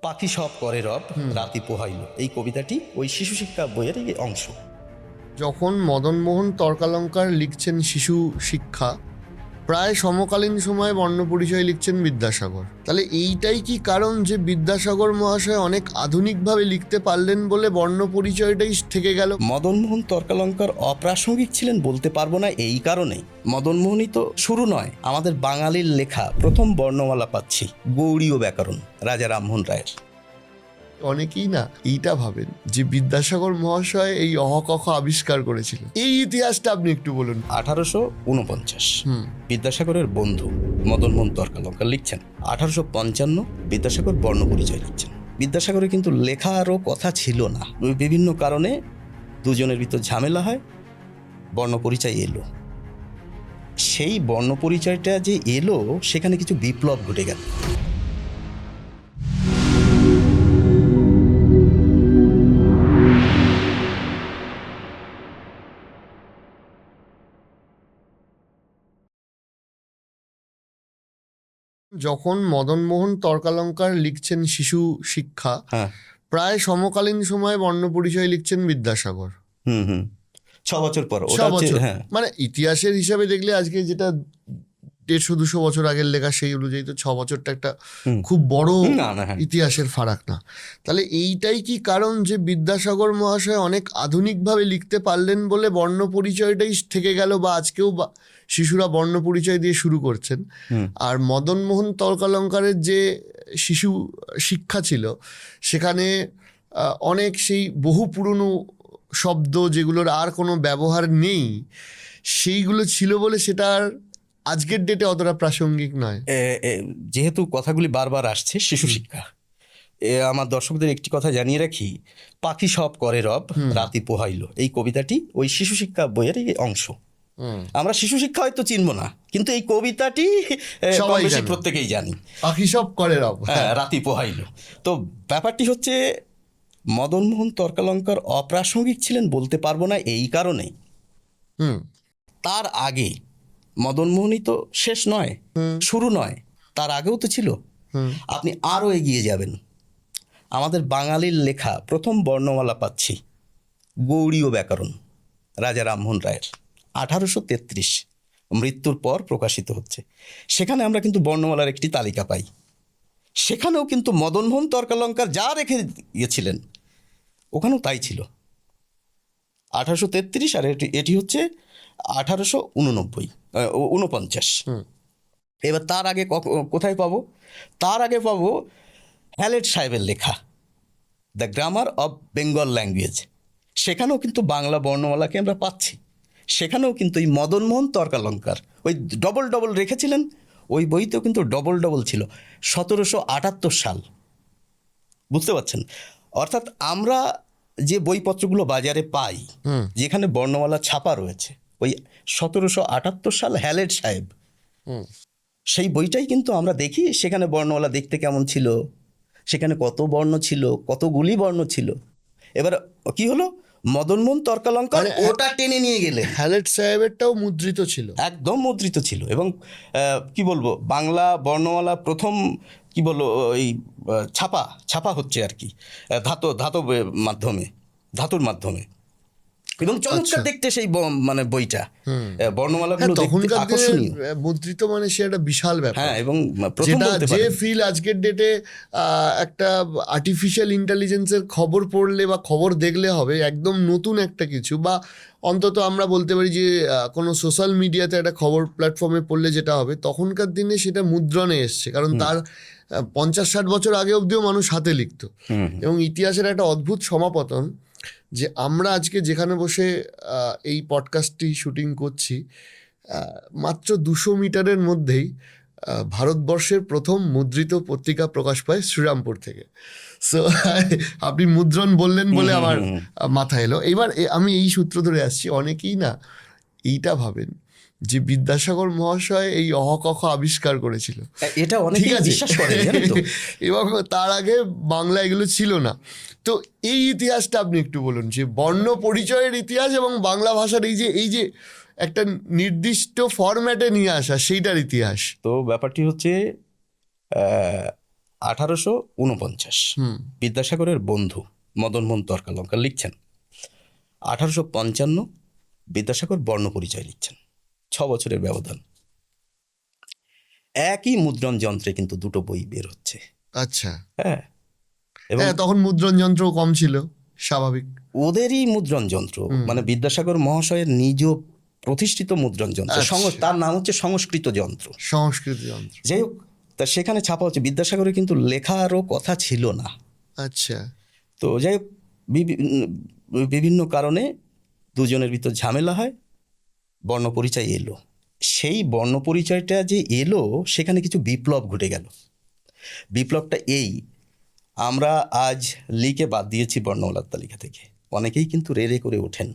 পাখি সব করে রব রাতি পোহাইল, এই কবিতাটি ওই শিশু শিক্ষা বইয়ের অংশ। যখন মদনমোহন তর্কালঙ্কার লিখছেন শিশু শিক্ষা, প্রায় সমকালীন সময়ে বর্ণপরিচয় লিখছেন বিদ্যাসাগর। তাহলে এইটাই কি কারণ যে বিদ্যাসাগর মহাশয় অনেক আধুনিকভাবে লিখতে পারলেন বলে বর্ণপরিচয়টাই থেকে গেল? মদনমোহন তর্কালঙ্কার অপ্রাসঙ্গিক ছিলেন বলতে পারবো না এই কারণেই, মদনমোহনই তো শুরু নয়, আমাদের বাঙালির লেখা প্রথম বর্ণমালা পাচ্ছি গৌড়ীয় ব্যাকরণ রাজা রামমোহন রায়ের। অনেকেই না এইটা ভাবেন যে বিদ্যাসাগর মহাশয় এই অহ ক খ আবিষ্কার করেছিলেন। এই ইতিহাসটা আপনি একটু বলুন। 1849 বিদ্যাসাগরের বন্ধু মদনমোহন তর্কালঙ্কার লিখছেন। 1855 বিদ্যাসাগর বর্ণপরিচয় লিখছেন। বিদ্যাসাগরের কিন্তু লেখারও কথা ছিল না, বিভিন্ন কারণে দুজনের ভিতর ঝামেলা হয়, বর্ণপরিচয় এলো। সেই বর্ণপরিচয়টা যে এলো সেখানে কিছু বিপ্লব ঘটে গেল। যখন মদনমোহন তর্কালঙ্কার লিখছেন শিশু শিক্ষা, প্রায় সমকালীন সময়ে বর্ণপরিচয় লিখছেন বিদ্যাসাগর। 6 বছর পর, 6 বছর, মানে ইতিহাসের হিসাবে দেখলে আজকে যেটা 150-200 বছর আগের লেখা সেই অনুযায়ী তো 6 বছরটা একটা খুব বড় ইতিহাসের ফারাক না। তাহলে এইটাই কি কারণ যে বিদ্যাসাগর মহাশয় অনেক আধুনিকভাবে লিখতে পারলেন বলে বর্ণপরিচয়টাই থেকে গেল, বা আজকেও শিশুরা বর্ণপরিচয় দিয়ে শুরু করছেন? আর মদনমোহন তর্কালঙ্কারের যে শিশু শিক্ষা ছিল সেখানে অনেক সেই বহু পুরনো শব্দ যেগুলোর আর কোনো ব্যবহার নেই সেইগুলো ছিল বলে সেটা আর আজকের ডেটে অতটা প্রাসঙ্গিক নয়। যেহেতু কথাগুলি বারবার আসছে শিশু শিক্ষা, আমার দর্শকদের একটি কথা জানিয়ে রাখি, পাখি সব করে রব রাতি পোহাইল, এই কবিতাটি ওই শিশু শিক্ষা বইয়ের অংশ। আমরা শিশু শিক্ষা হয়তো চিনব না, কিন্তু এই কবিতাটি সবাই প্রত্যেকেই জানি, পাখি সব করে রব রাতি পোহাইল। তো ব্যাপারটি হচ্ছে মদনমোহন তর্কালঙ্কার অপ্রাসঙ্গিক ছিলেন বলতে পারবো না এই কারণেই, তার আগে মদনমোহনই তো শেষ নয়, শুরু নয়, তার আগেও তো ছিল। আপনি আরও এগিয়ে যাবেন, আমাদের বাঙালির লেখা প্রথম বর্ণমালা পাচ্ছি গৌড়ীয় ব্যাকরণ রাজা রামমোহন রায়ের। 1833 মৃত্যুর পর প্রকাশিত হচ্ছে। সেখানে আমরা কিন্তু বর্ণমালার একটি তালিকা পাই। সেখানেও কিন্তু মদনমোহন তর্কালঙ্কার যা রেখে গিয়েছিলেন ওখানেও তাই ছিল। 1833 আর এটি হচ্ছে 1849। এবার তার আগে কোথায় পাবো? তার আগে পাবো হ্যালেট সাহেবের লেখা the grammar of Bengal language. সেখানেও কিন্তু বাংলা বর্ণমালাকে আমরা পাচ্ছি। সেখানেও কিন্তু এই মদনমোহন তর্কালঙ্কার ওই ডবল ডবল রেখেছিলেন, ওই বইতেও কিন্তু ডবল ডবল ছিল। 1778 সাল, বুঝতে পারছেন? অর্থাৎ আমরা যে বইপত্রগুলো বাজারে পাই যেখানে বর্ণমালা ছাপা রয়েছে, ওই 1778 সাল হ্যালেট সাহেব, সেই বইটাই কিন্তু আমরা দেখি। সেখানে বর্ণমালা দেখতে কেমন ছিল, সেখানে কত বর্ণ ছিল, কতগুলি বর্ণ ছিল। এবার কি হলো, মদনমোহন তর্কালঙ্কার ওটা টেনে নিয়ে গেলে। হ্যালেট সাহেবেরটাও মুদ্রিত ছিল, একদম মুদ্রিত ছিল, এবং কি বলবো, বাংলা বর্ণমালা প্রথম কি বলবো ওই ছাপা হচ্ছে আর কি, ধাতুর মাধ্যমে, এবং চমৎকার দেখতে সেই মানে বইটা, বর্ণমালাগুলো দেখতে আকর্ষণীয়। মুদ্রিত মানে সে একটা বিশাল ব্যাপার। হ্যাঁ, এবং যে ফিল আজকের ডেটে একটা আর্টিফিশিয়াল ইন্টেলিজেন্সের খবর পড়লে বা খবর দেখলে হবে একদম নতুন একটা কিছু, বা অন্তত আমরা বলতে পারি যে কোনো সোশ্যাল মিডিয়াতে একটা খবর প্ল্যাটফর্মে পড়লে যেটা হবে, তখনকার দিনে সেটা মুদ্রণে এসছে, কারণ তার 50-60 বছর আগে অবধিও মানুষ হাতে লিখত। এবং ইতিহাসের একটা অদ্ভুত সমাপতন যে আমরা আজকে যেখানে বসে এই পডকাস্টটি শুটিং করছি, মাত্র 200 মিটারের মধ্যেই ভারতবর্ষের প্রথম মুদ্রিত পত্রিকা প্রকাশ পায় শ্রীরামপুর থেকে। সো আপনি মুদ্রণ বললেন বলে আমার মাথায় এলো। এবার আমি এই সূত্র ধরে আসছি, অনেকেই না এইটা ভাবেন যে বিদ্যাসাগর মহাশয় এই অহ ক খ আবিষ্কার করেছিল, এটা অনেকেই বিশ্বাস করে, এবং তার আগে বাংলা এগুলো ছিল না। তো এই ইতিহাসটা আপনি একটু বলুন, যে বর্ণ পরিচয়ের ইতিহাস এবং বাংলা ভাষার এই যে একটা নির্দিষ্ট ফরম্যাটে নিয়ে আসা সেইটার ইতিহাস। তো ব্যাপারটি হচ্ছে 1849 বিদ্যাসাগরের বন্ধু মদনমোহন তর্কালঙ্কার লিখছেন। 1855 বিদ্যাসাগর বর্ণপরিচয় লিখছেন। 6 বছরের ব্যবধান। একই মুদ্রণ যন্ত্রে কিন্তু দুটো বই বের হচ্ছে। আচ্ছা, হ্যাঁ, এবং হ্যাঁ, তখন মুদ্রণ যন্ত্র কম ছিল, স্বাভাবিক। ওদেরই মুদ্রণ যন্ত্র, মানে বিদ্যাসাগর মহাশয়ের নিজ প্রতিষ্ঠিত মুদ্রণ যন্ত্র, আচ্ছা। তার নাম হচ্ছে সংস্কৃত যন্ত্র। সংস্কৃত যন্ত্র, যাই হোক, তা সেখানে ছাপা হচ্ছে। বিদ্যাসাগরের কিন্তু লেখারও কথা ছিল না। আচ্ছা। তো যাই হোক, বিভিন্ন কারণে দুজনের ভিতর ঝামেলা হয়, বর্ণপরিচয় এলো। সেই বর্ণপরিচয়টা যে এলো, সেখানে কিছু বিপ্লব ঘটে গেল। বিপ্লবটা এই, আমরা আজ লিকে বাদ দিয়েছি বর্ণমালার তালিকা থেকে। অনেকেই কিন্তু রেড়ে করে ওঠেন,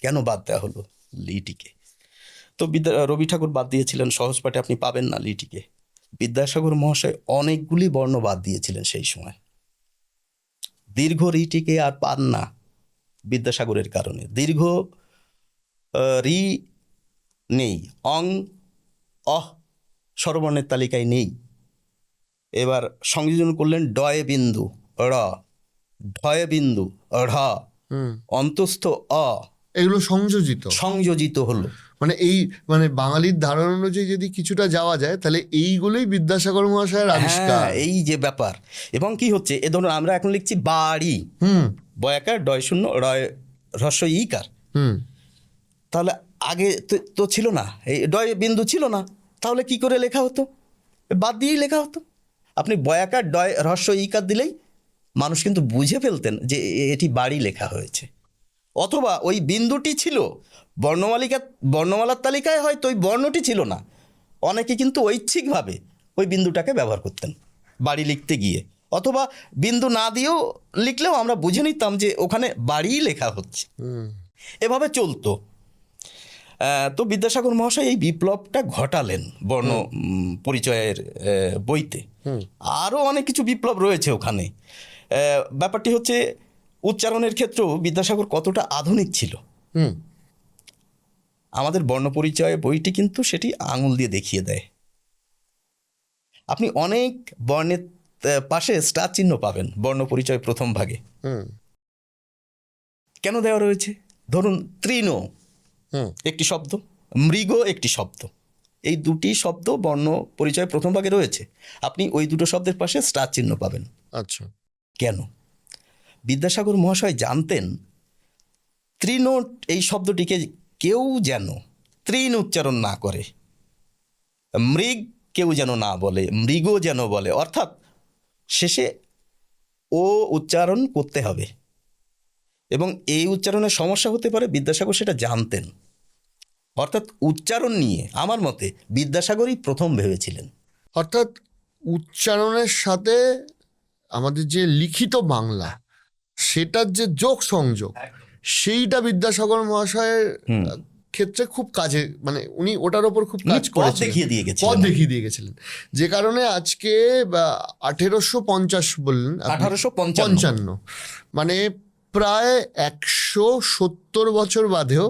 কেন বাদ দেওয়া হলো লিটিকে। তো রবি ঠাকুর বাদ দিয়েছিলেন, সহজ পাঠে আপনি পাবেন না লিটিকে। বিদ্যাসাগর মহাশয় অনেকগুলি বর্ণ বাদ দিয়েছিলেন সেই সময়। দীর্ঘ রিটিকে আর পান না বিদ্যাসাগরের কারণে। দীর্ঘ রি নেই, অং অহ স্বরবর্ণের তালিকায় নেই। এবার সংযোজন করলেন ডয় বিন্দু র, ঢয় বিন্দু ঢ, অন্তস্থ অ, এগুলো সংযোজিত হলো। মানে এই মানে বাঙালির ধারণা অনুযায়ী যদি কিছুটা যাওয়া যায়, তাহলে এইগুলোই বিদ্যাসাগর মহাশয়ের আবিষ্কার। হ্যাঁ, এই যে ব্যাপার। এবং কি হচ্ছে, এ ধরুন আমরা এখন লিখছি বাড়ি, বয়াকার ডয় শূন্য রয় হ্রস্ব ইকার। তাহলে আগে তো ছিল না, এই ডয় বিন্দু ছিল না, তাহলে কি করে লেখা হতো? বাদ দিয়েই লেখা হতো। আপনি বয়াকার ডয় হ্রস্ব ইকার দিলেই মানুষ কিন্তু বুঝে ফেলতেন যে এটি বাড়ি লেখা হয়েছে। অথবা ওই বিন্দুটি ছিল বর্ণমালার তালিকায়, হয়তো ওই বর্ণটি ছিল না, অনেকে কিন্তু ঐচ্ছিকভাবে ওই বিন্দুটাকে ব্যবহার করতেন বাড়ি লিখতে গিয়ে। অথবা বিন্দু না দিয়েও লিখলেও আমরা বুঝে নিতাম যে ওখানে বাড়িই লেখা হচ্ছে। এভাবে চলতো। তো বিদ্যাসাগর মহাশয় এই বিপ্লবটা ঘটালেন বর্ণ পরিচয়ের বইতে। আরও অনেক কিছু বিপ্লব রয়েছে ওখানে। ব্যাপারটি হচ্ছে, উচ্চারণের ক্ষেত্রেও বিদ্যাসাগর কতটা আধুনিক ছিল। আমাদের বর্ণপরিচয় বইটি কিন্তু সেটি আঙুল দিয়ে দেখিয়ে দেয়। আপনি অনেক বর্ণের পাশে স্টার চিহ্ন পাবেন বর্ণপরিচয় প্রথম ভাগে। কেন দেওয়া রয়েছে? ধরুন তৃণ একটি শব্দ, মৃগ একটি শব্দ, এই দুটি শব্দ বর্ণ পরিচয় প্রথম ভাগে রয়েছে। আপনি ওই দুটো শব্দের পাশে স্টার চিহ্ন পাবেন। আচ্ছা, কেন? বিদ্যাসাগর মহাশয় জানতেন তৃণ এই শব্দটিকে কেউ যেন তৃণ উচ্চারণ না করে, মৃগ কেউ যেন না বলে, মৃগ যেন বলে, অর্থাৎ শেষে ও উচ্চারণ করতে হবে। এবং এই উচ্চারণের সমস্যা হতে পারে, বিদ্যাসাগর সেটা জানতেন। অর্থাৎ উচ্চারণ নিয়ে আমার মতে বিদ্যাসাগরই প্রথম ভেবেছিলেন। অর্থাৎ উচ্চারণের সাথে আমাদের যে লিখিত বাংলা, সেটার যে যোগ সংযোগ, সেইটা বিদ্যাসাগর মহাশয়ের ক্ষেত্রে খুব কাজে, মানে উনি ওটার ওপর খুব কাজ করেছিলেন, পথ দেখিয়ে দিয়ে গেছিলেন। যে কারণে আজকে 1850 বললেন, 1855, মানে প্রায় 170 বছর বাদেও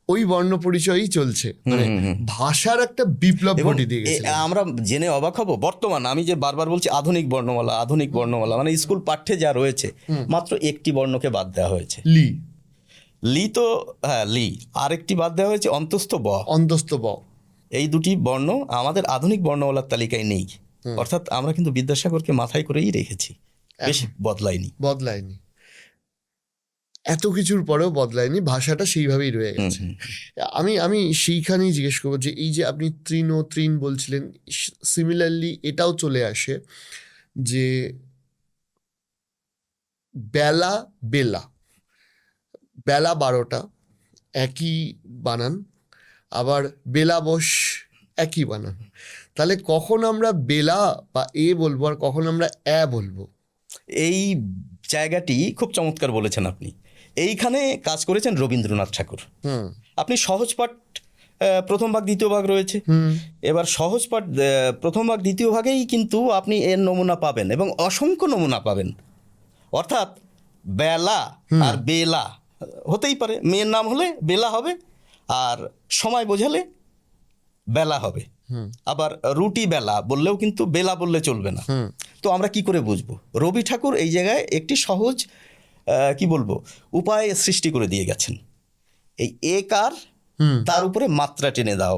ওই বর্ণ পরিচয়ই চলছে। মানে ভাষার একটা বিপ্লব ঘটিয়ে দিয়ে গেছে। আমরা জেনে অবাক হব, বর্তমান আমি যে বারবার বলছি আধুনিক বর্ণমালা, মানে স্কুল পাঠ্যে যা রয়েছে মাত্র একটি বর্ণকে বাদ দেওয়া হয়েছে, লি। তো হ্যাঁ, লি। আরেকটি বাদ দেওয়া হয়েছে অন্তস্থ ব। এই দুটি বর্ণ আমাদের আধুনিক বর্ণমালার তালিকায় নেই। অর্থাৎ আমরা কিন্তু বিদ্যাসাগরকে মাথায় করেই রেখেছি, বেশি বদলায়নি। এত কিছুর পরেও বদলায়নি, ভাষাটা সেইভাবেই রয়ে গেছে। আমি সেইখানেই জিজ্ঞেস করবো যে এই যে আপনি তৃণ বলছিলেন, সিমিলারলি এটাও চলে আসে যে বেলা 12টা একই বানান, আবার বেলাবশ একই বানান। তাহলে কখন আমরা বেলা বা এ বলবো আর কখন আমরা বলবো? এই জায়গাটি খুব চমৎকার বলেছেন আপনি। এইখানে কাজ করেছেন রবীন্দ্রনাথ ঠাকুর। আপনি সহজ পাঠ প্রথম ভাগ দ্বিতীয় ভাগ রয়েছে। এবার সহজ পাঠ প্রথম ভাগ দ্বিতীয় ভাগেই কিন্তু আপনি এর নমুনা পাবেন, এবং অসংখ্য নমুনা পাবেন। অর্থাৎ বেলা আর বেলা হতেই পারে, মেয়ের নাম হলে বেলা হবে, আর সময় বোঝালে বেলা হবে। আবার রুটি বেলা বললেও কিন্তু বেলা বললে চলবে না। তো আমরা কি করে বুঝবো? রবি ঠাকুর এই জায়গায় একটি সহজ কি বলবো উপায় সৃষ্টি করে দিয়ে গেছেন। এই এ কার তার উপরে মাত্রা টেনে দাও,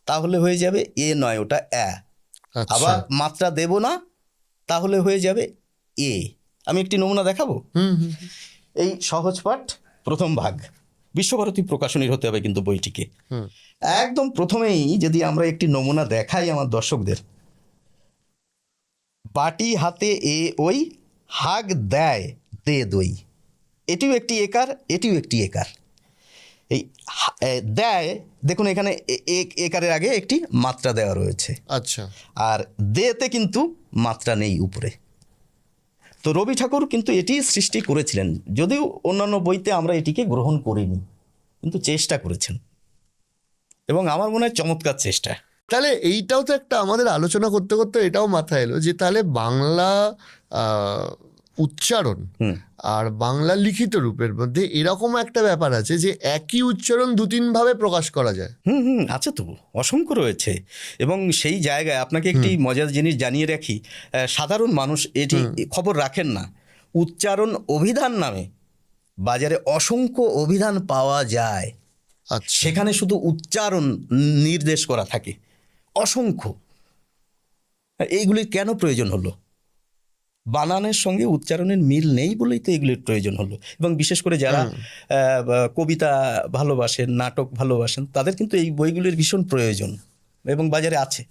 তাহলে হয়ে যাবে এ নয়, ওটা অ্যা। আচ্ছা। আবার মাত্রা দেব না, তাহলে হয়ে যাবে এ। আমি একটি নমুনা দেখাবো। এই সহজ পাঠ প্রথম ভাগ, বিশ্বভারতী প্রকাশনীর হতে হবে কিন্তু বইটিকে। একদম প্রথমেই যদি আমরা একটি নমুনা দেখাই আমার দর্শকদের, বাটি হাতে এ ওই, হাগ দেয় দে দই। এটিও একটি একার, এটিও একটি একার। এই দেয়, দেখুন এখানে একারের আগে একটি মাত্রা দেওয়া রয়েছে। আচ্ছা। আর দেতে কিন্তু মাত্রা নেই উপরে। তো রবি ঠাকুর কিন্তু এটি সৃষ্টি করেছিলেন, যদিও অন্যান্য বইতে আমরা এটিকে গ্রহণ করিনি, কিন্তু চেষ্টা করেছেন এবং আমার মনে হয় চমৎকার চেষ্টা। তাহলে এইটাও তো একটা আমাদের আলোচনা করতে করতে এটাও মাথায় এলো যে তাহলে বাংলা উচ্চারণ আর বাংলা লিখিত রূপের মধ্যে এরকম একটা ব্যাপার আছে যে একই উচ্চারণ 2-3 ভাবে প্রকাশ করা যায়। আছে তো, অসংখ্য রয়েছে। এবং সেই জায়গায় আপনাকে একটি মজার জিনিস জানিয়ে রাখি, সাধারণ মানুষ এটি খবর রাখেন না। উচ্চারণ অভিধান নামে বাজারে অসংখ্য অভিধান পাওয়া যায়। আচ্ছা। সেখানে শুধু উচ্চারণ নির্দেশ করা থাকে, অসংখ্য। এইগুলির কেন প্রয়োজন হলো? বানানের সঙ্গে উচ্চারণের মিল নেই বলেই তো এগুলির প্রয়োজন হলো। এবং বিশেষ করে যারা কবিতা ভালোবাসেন, নাটক ভালোবাসেন, তাদের কিন্তু এই বইগুলির ভীষণ প্রয়োজন এবং বাজারে আছে।